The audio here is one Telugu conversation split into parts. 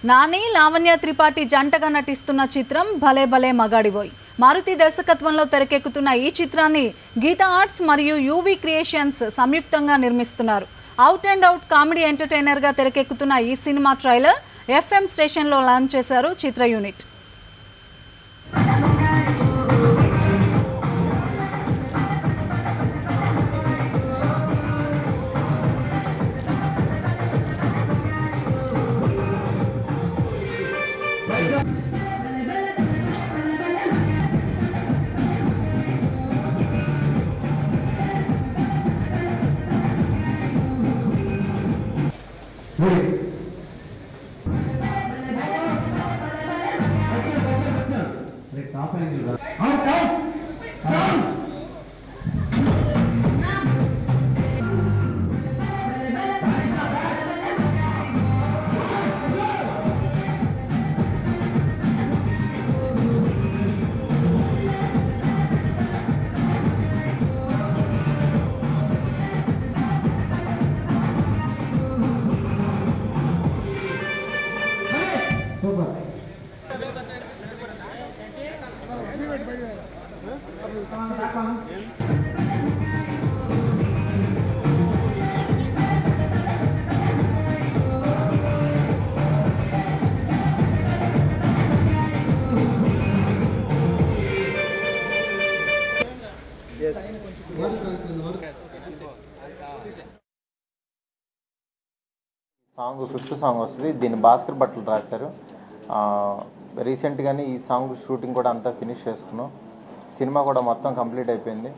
నాని లావణ్య త్రిపాఠి జంటగా నటిస్తున్న చిత్రం భలే భలే మగాడివోయ్. మారుతి దర్శకత్వంలో తెరకెక్కుతున్న ఈ చిత్రాన్ని గీతా ఆర్ట్స్ మరియు యూవీ క్రియేషన్స్ సంయుక్తంగా నిర్మిస్తున్నారు. Out and out comedy entertainer గా తెరకెక్కుతున్న ఈ సినిమా ట్రైలర్ FM స్టేషన్లో లాంచ్ చేశారు చిత్ర యూనిట్. సాంగ్ ఫిఫ్త్ సాంగ్ వస్తుంది. దీన్ని భాస్కర్ భట్లు రాశారు. రీసెంట్గానే ఈ సాంగ్ షూటింగ్ కూడా అంతా ఫినిష్ చేసుకున్నాం. సినిమా కూడా మొత్తం కంప్లీట్ అయిపోయింది.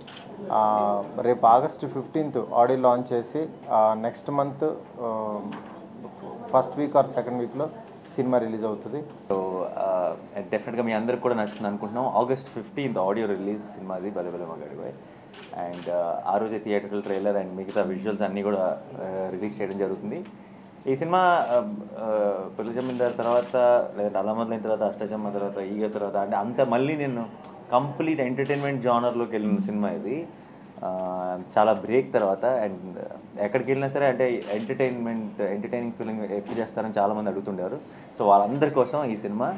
రేపు August 15th ఆడియో లాంచ్ చేసి next month first week or second వీక్లో సినిమా రిలీజ్ అవుతుంది. సో డెఫినెట్గా మీ అందరికి కూడా నచ్చుతుంది అనుకుంటున్నాం. August 15th ఆడియో రిలీజ్ సినిమాది భలే భలే మగాడివోయ్. అండ్ ఆ రోజే థియేట్రికల్ ట్రైలర్ అండ్ మిగతా విజువల్స్ అన్నీ కూడా రిలీజ్ చేయడం జరుగుతుంది. ఈ సినిమా పెళ్లి జమీందార్ తర్వాత లేదంటే అల్లమదలైన తర్వాత అష్టచమ్మ తర్వాత ఈగ తర్వాత అంటే అంత మళ్ళీ నేను కంప్లీట్ ఎంటర్టైన్మెంట్ జానర్లోకి వెళ్ళిన సినిమా ఇది. చాలా బ్రేక్ తర్వాత అండ్ ఎక్కడికి వెళ్ళినా సరే అంటే ఎంటర్టైనింగ్ ఫీలింగ్ ఎప్పుడు చేస్తారని చాలామంది అడుగుతుండేవారు. సో వాళ్ళందరి కోసం ఈ సినిమా